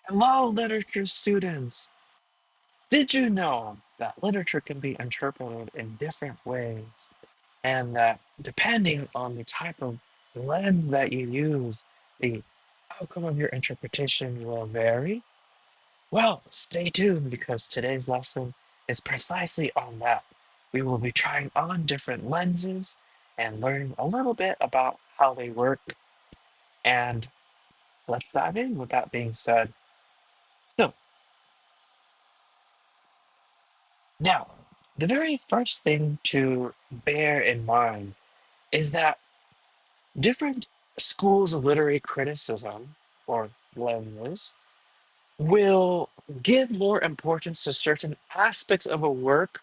Hello, literature students! Did you know that literature can be interpreted in different ways, and that depending on the type of lens that you use, the outcome of your interpretation will vary? Well, stay tuned because today's lesson is precisely on that. We will be trying on different lenses and learning a little bit about how they work. And let's dive in with that being said. So, now, the very first thing to bear in mind is that different schools of literary criticism or lenses will give more importance to certain aspects of a work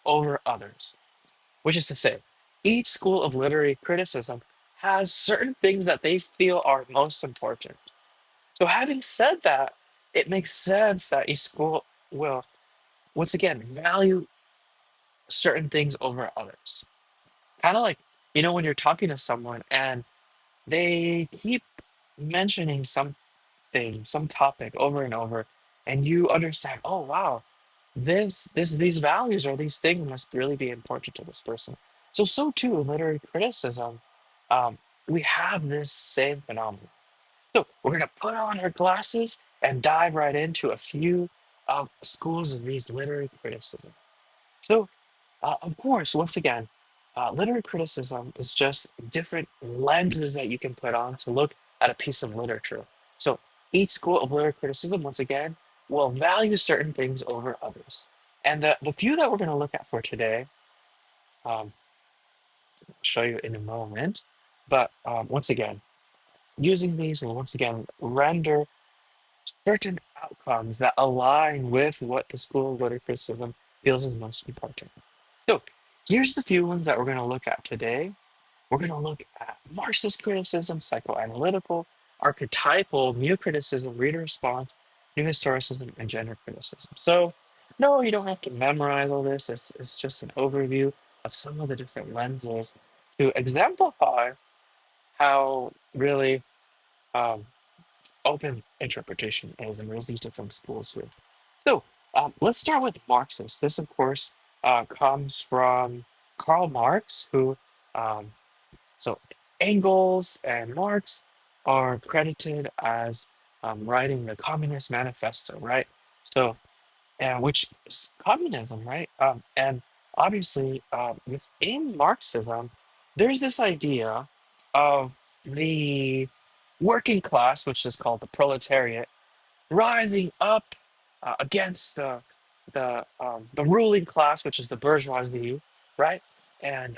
over others, which is to say, each school of literary criticism has certain things that they feel are most important. So, having said that, it makes sense that each school will, once again, value certain things over others. Kind of like, when you're talking to someone and they keep mentioning something, some topic over and over, and you understand, oh wow, these values or these things must really be important to this person. So too in literary criticism, um, we have this same phenomenon. So we're gonna put on our glasses and dive right into a few schools of these literary criticism. So of course, once again, literary criticism is just different lenses that you can put on to look at a piece of literature. So each school of literary criticism, once again, will value certain things over others. And the few that we're going to look at for today, I'll show you in a moment. But once again, using these will once again render certain outcomes that align with what the school of literary criticism feels is most important. So here's the few ones that we're going to look at today. We're going to look at Marxist criticism, psychoanalytical, archetypal, new criticism, reader response, new historicism, and gender criticism. So, no, you don't have to memorize all this. It's just an overview of some of the different lenses to exemplify how really um, open interpretation is, and there's these different schools here. So let's start with Marxist. This, of course, comes from Karl Marx, who, um, so Engels and Marx are credited as writing the Communist Manifesto, right? So, which is communism, right? And obviously, within Marxism, there's this idea of the working class, which is called the proletariat, rising up against the ruling class, which is the bourgeoisie, right? And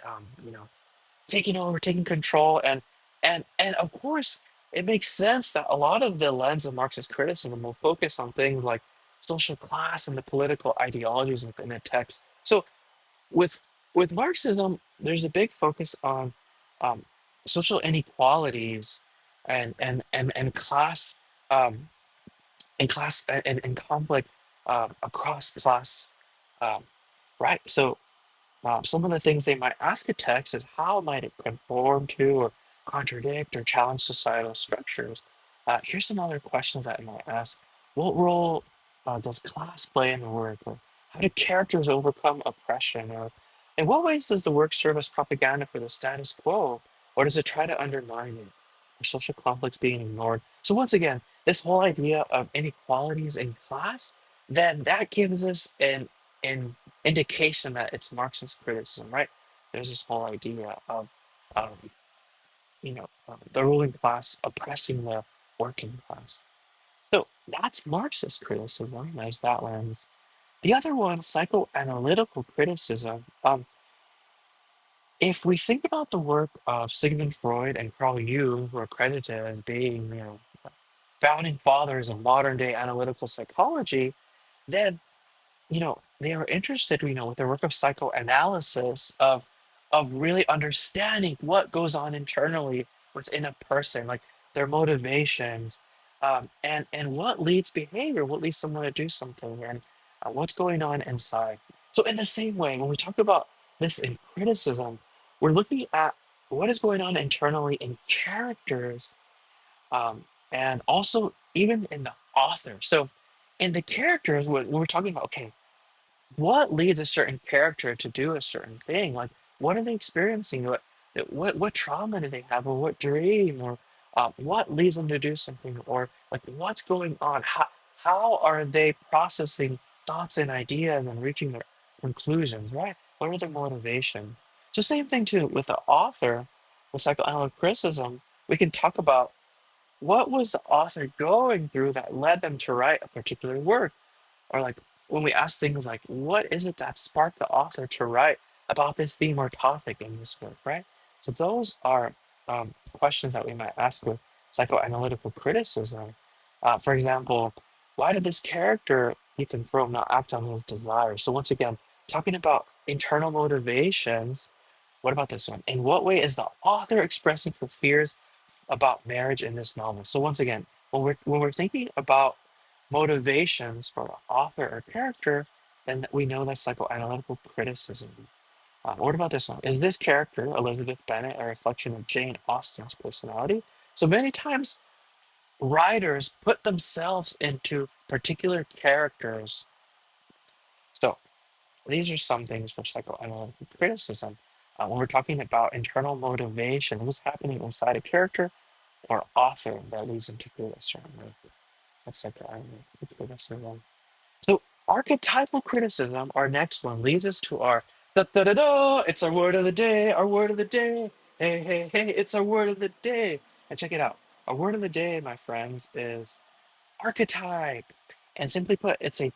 taking over, taking control, and of course, it makes sense that a lot of the lens of Marxist criticism will focus on things like social class and the political ideologies within a text. So with with Marxism, there's a big focus on um, social inequalities and class um, and conflict across class, um, right? So some of the things they might ask a text is how might it conform to or contradict or challenge societal structures? Here's some other questions that I might ask. What role does class play in the work? Or how do characters overcome oppression? Or in what ways does the work serve as propaganda for the status quo? Or does it try to undermine it? Are social conflicts being ignored? So once again, this whole idea of inequalities in class, then that gives us an indication that it's Marxist criticism, right? There's this whole idea of, um, the ruling class oppressing the working class. So that's Marxist criticism. There's that lens. The other one, psychoanalytical criticism. If we think about the work of Sigmund Freud and Carl Jung, who are credited as being, founding fathers of modern day analytical psychology, then they are interested, with their work of psychoanalysis of really understanding what goes on internally within a person, like their motivations, and what leads behavior, what leads someone to do something, and what's going on inside. So, in the same way, when we talk about this in criticism, we're looking at what is going on internally in characters, and also even in the author. So in the characters, when we're talking about, okay, what leads a certain character to do a certain thing? Like, what are they experiencing? What trauma do they have, or what dream, or what leads them to do something, or like what's going on? How are they processing thoughts and ideas and reaching their conclusions? Right? What are their motivation? So same thing too with the author, with psychoanalytic criticism. We can talk about what was the author going through that led them to write a particular work, or like when we ask things like, what is it that sparked the author to write about this theme or topic in this work, right? So those are questions that we might ask with psychoanalytical criticism. For example, why did this character, Ethan Frome, not act on his desires? So once again, talking about internal motivations, what about this one? In what way is the author expressing her fears about marriage in this novel? So once again, when we're thinking about motivations for an author or character, then we know that's psychoanalytical criticism. What about this one? Is this character, Elizabeth Bennet, a reflection of Jane Austen's personality? So many times, writers put themselves into particular characters. So these are some things for psychoanalytic criticism. When we're talking about internal motivation, what's happening inside a character or author that leads them to feel a certain way. That's psychoanalytic criticism. So archetypal criticism, our next one, leads us to our da da da da. It's our word of the day. Our word of the day. Hey hey hey! It's our word of the day. And check it out. Our word of the day, my friends, is archetype. And simply put, it's a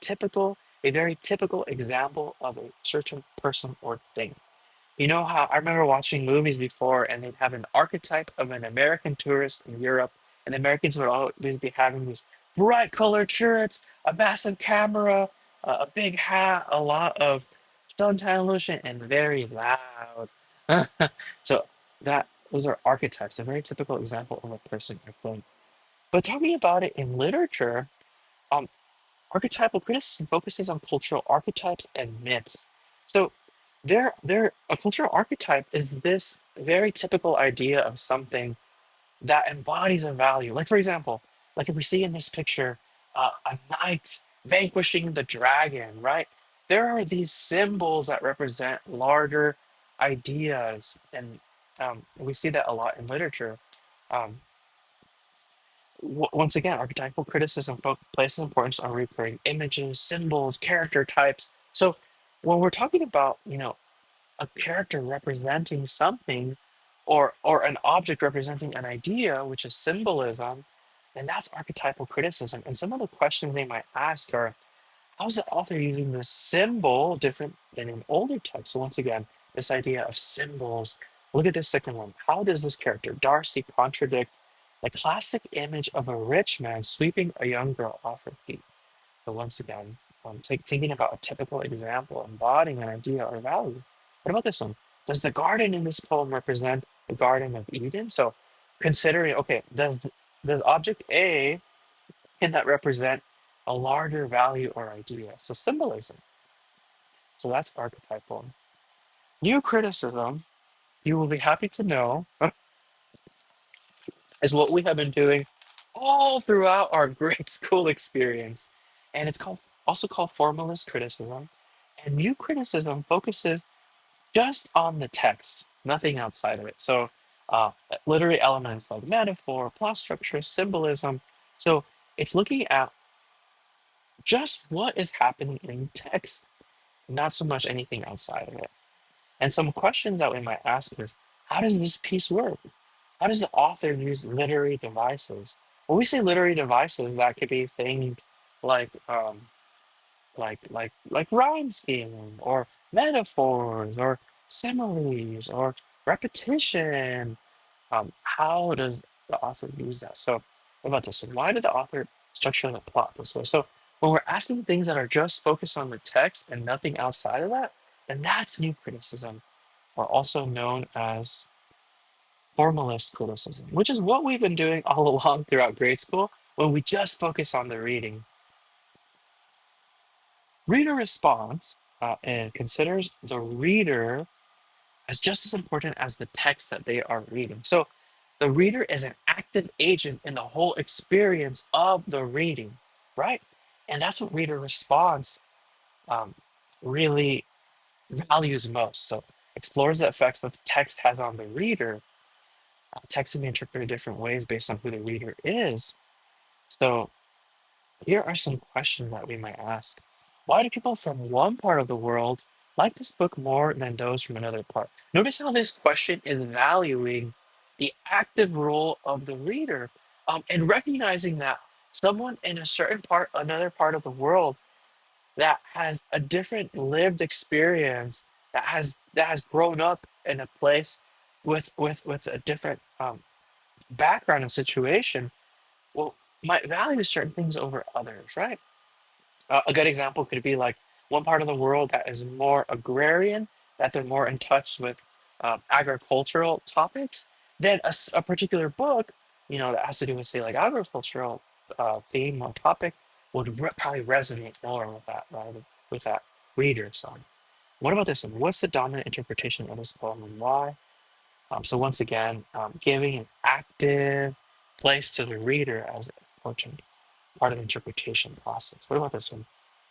very typical example of a certain person or thing. You know how I remember watching movies before, and they'd have an archetype of an American tourist in Europe, and the Americans would always be having these bright colored shirts, a massive camera, a big hat, a lot of suntan lotion, and very loud. So that those are archetypes, a very typical example of a person or thing. But talking about it in literature, um, archetypal criticism focuses on cultural archetypes and myths. So a cultural archetype is this very typical idea of something that embodies a value. Like for example, like if we see in this picture, a knight vanquishing the dragon, right? There are these symbols that represent larger ideas, and we see that a lot in literature. Um, Once again, archetypal criticism places importance on recurring images, symbols, character types. So when we're talking about, a character representing something, or an object representing an idea, which is symbolism, then that's archetypal criticism. And some of the questions they might ask are, how's the author using this symbol different than in older texts? So once again, this idea of symbols. Look at this second one. How does this character, Darcy, contradict the classic image of a rich man sweeping a young girl off her feet? So once again, thinking about a typical example embodying an idea or value. What about this one? Does the garden in this poem represent the Garden of Eden? So considering, okay, does object A, can that represent a larger value or idea? So symbolism. So that's archetypal. New criticism, you will be happy to know, is what we have been doing all throughout our grade school experience. And it's also called formalist criticism. And new criticism focuses just on the text, nothing outside of it. So literary elements like metaphor, plot structure, symbolism. So it's looking at just what is happening in text, not so much anything outside of it. And some questions that we might ask is, how does this piece work? How does the author use literary devices? When we say literary devices, that could be things like like rhyme scheme or metaphors or similes or repetition. How does the author use that? So, what about this one? Why did the author structure the plot this way? So, when we're asking things that are just focused on the text and nothing outside of that, then that's new criticism, or also known as formalist criticism, which is what we've been doing all along throughout grade school when we just focus on the reading. Reader response and considers the reader as just as important as the text that they are reading. So the reader is an active agent in the whole experience of the reading. right? And that's what reader response um, really values most. So explores the effects that the text has on the reader. Text can be interpreted different ways based on who the reader is. So here are some questions that we might ask. Why do people from one part of the world like this book more than those from another part? Notice how this question is valuing the active role of the reader, and recognizing that someone in a certain part, another part of the world that has a different lived experience, that has grown up in a place with a different background and situation, well, might value certain things over others, right? A good example could be like one part of the world that is more agrarian, that they're more in touch with agricultural topics, then a particular book, that has to do with, say, like agricultural theme or topic would probably resonate more with that, right? With that reader. So, what about this one? What's the dominant interpretation of this poem and why? So once again, giving an active place to the reader as an important part of the interpretation process. What about this one?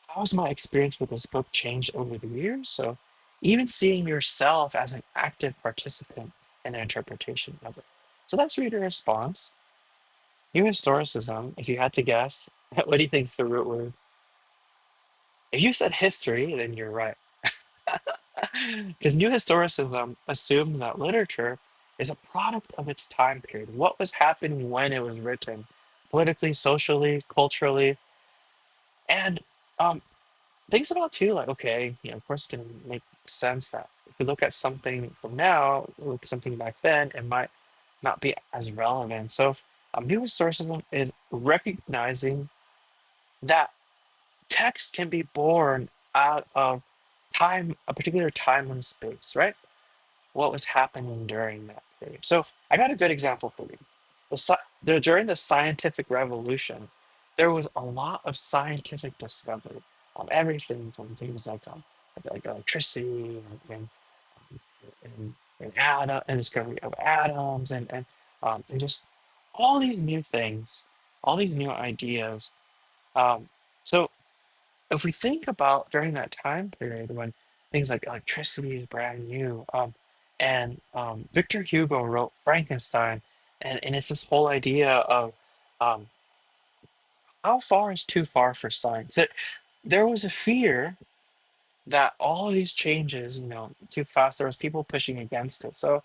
How has my experience with this book changed over the years? So even seeing yourself as an active participant in the interpretation of it. So that's reader response. New historicism, if you had to guess, what do you think's the root word? If you said history, then you're right. Because new historicism assumes that literature is a product of its time period. What was happening when it was written, politically, socially, culturally, and um, thinks about too, like, okay, of course, it can make sense that if you look at something from now, look at something back then, it might not be as relevant. So, new historicism is recognizing that text can be born out of time, a particular time and space, right? What was happening during that period. So I got a good example for you. During the scientific revolution, there was a lot of scientific discovery on everything from things like electricity and discovery of atoms and just all these new things, all these new ideas. Um, so if we think about during that time period when things like electricity is brand new, and Victor Hugo wrote Frankenstein, and it's this whole idea of um, how far is too far for science. There was a fear that all of these changes, too fast. There was people pushing against it. So,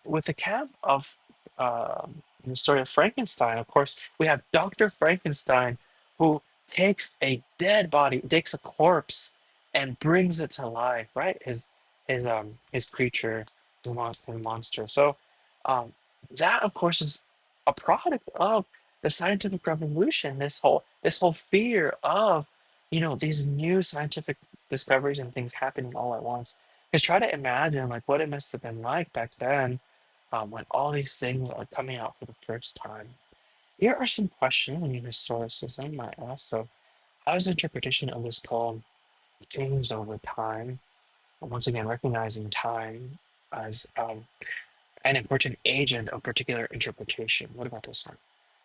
with the camp of the story of Frankenstein, of course, we have Doctor Frankenstein, who takes a dead body, takes a corpse, and brings it to life. Right, his creature, the monster. So, um, that of course is a product of the scientific revolution. This whole fear of these new scientific discoveries and things happening all at once. Because try to imagine like what it must have been like back then, when all these things are coming out for the first time. Here are some questions in historicism might ask. So, how has the interpretation of this poem changed over time? And once again, recognizing time as an important agent of particular interpretation. What about this one?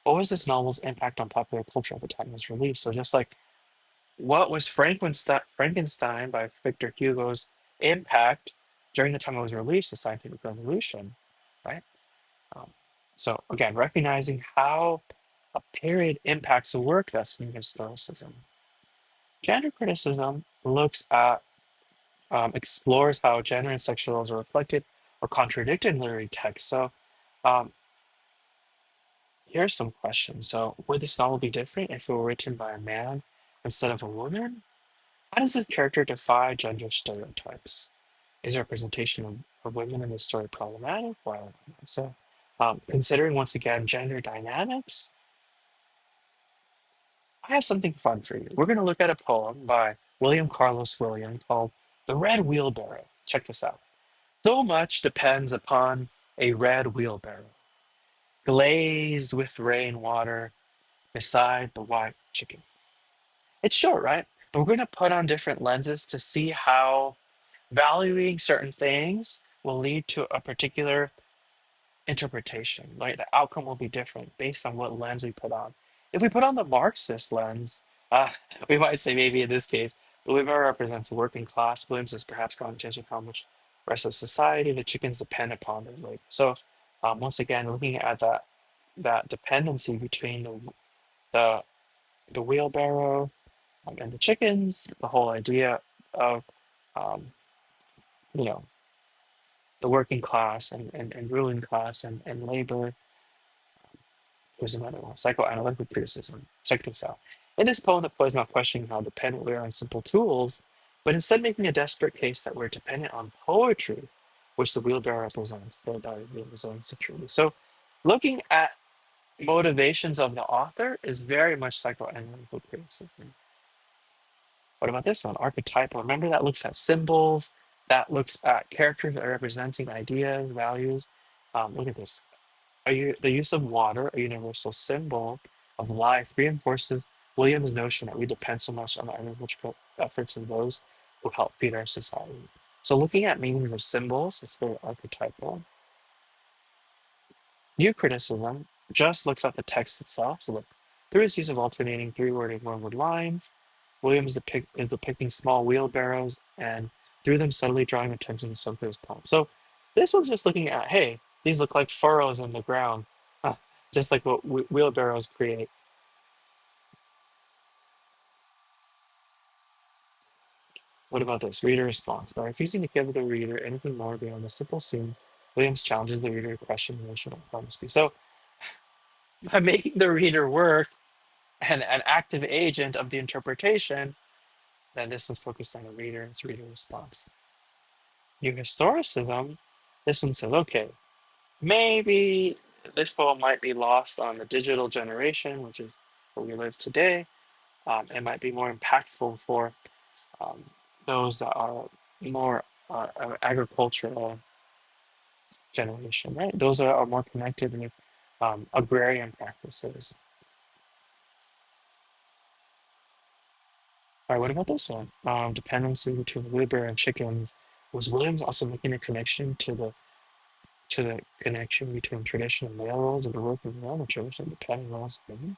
What was this novel's impact on popular culture at the time it was released? So, just like what was Frankenstein by Victor Hugo's impact during the time it was released, the scientific revolution, right? Um, so again, recognizing how a period impacts the work, that's new historicism. Gender criticism looks at, explores how gender and sexual roles are reflected or contradicted in literary text. So um, here's some questions. So would this novel be different if it were written by a man instead of a woman? How does this character defy gender stereotypes? Is the representation of women in the story problematic? Well, so considering once again gender dynamics, I have something fun for you. We're going to look at a poem by William Carlos Williams called The Red Wheelbarrow. Check this out. So much depends upon a red wheelbarrow, glazed with rainwater beside the white chicken. It's short, right? But we're going to put on different lenses to see how valuing certain things will lead to a particular interpretation, right? The outcome will be different based on what lens we put on. If we put on the Marxist lens, uh, we might say maybe in this case, the Weaver represents the working class. Williams is perhaps commentating upon which rest of society the chickens depend upon their labor. So, once again, looking at that dependency between the, the wheelbarrow and the chickens, the whole idea of um, you know the working class and ruling class and labor. Here's another one, psychoanalytic criticism. Check this out. In this poem, the poet is not questioning how dependent we are on simple tools, but instead making a desperate case that we're dependent on poetry, which the wheelbarrow represents, thereby revealing his own security. So, looking at motivations of the author is very much psychoanalytical criticism. What about this one? Archetypal. Remember that looks at symbols, that looks at characters that are representing ideas, values. Look at this. The use of water, a universal symbol of life, reinforces William's notion that we depend so much on the individual efforts of those who help feed our society. So, looking at meanings of symbols, it's very archetypal. New criticism just looks at the text itself. So, look, through his use of alternating three-word one-word lines, Williams is depicting small wheelbarrows and through them subtly drawing attention to some of his poem. So, this one's just looking at, hey, these look like furrows in the ground, huh, just like what wheelbarrows create. What about this? Reader response. By refusing to give the reader anything more beyond the simple scene, Williams challenges the reader to question emotional honesty. So, by making the reader work and an active agent of the interpretation, then this was focused on the reader and its reader response. New historicism, this one says, okay, maybe this poem might be lost on the digital generation, which is where we live today. It might be more impactful for um, those that are more agricultural generation, right? Those are more connected with agrarian practices. All right, what about this one? Dependency between labor and chickens. Was Williams also making a connection to the connection between traditional male roles of the working male and the traditional dependent roles of women?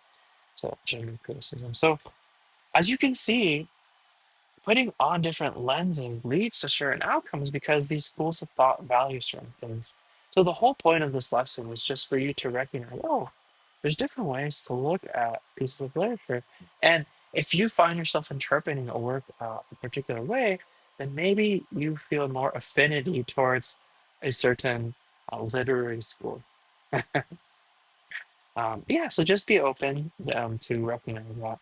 So gender criticism. So as you can see, putting on different lenses leads to certain outcomes because these schools of thought value certain things. So the whole point of this lesson is just for you to recognize, oh, there's different ways to look at pieces of literature. And if you find yourself interpreting a work a particular way, then maybe you feel more affinity towards a certain literary school. Yeah, so just be open to recognize that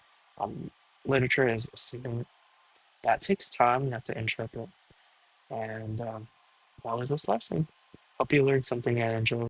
literature is something that takes time. You have to interpret. And that was this lesson. Hope you learned something and enjoy.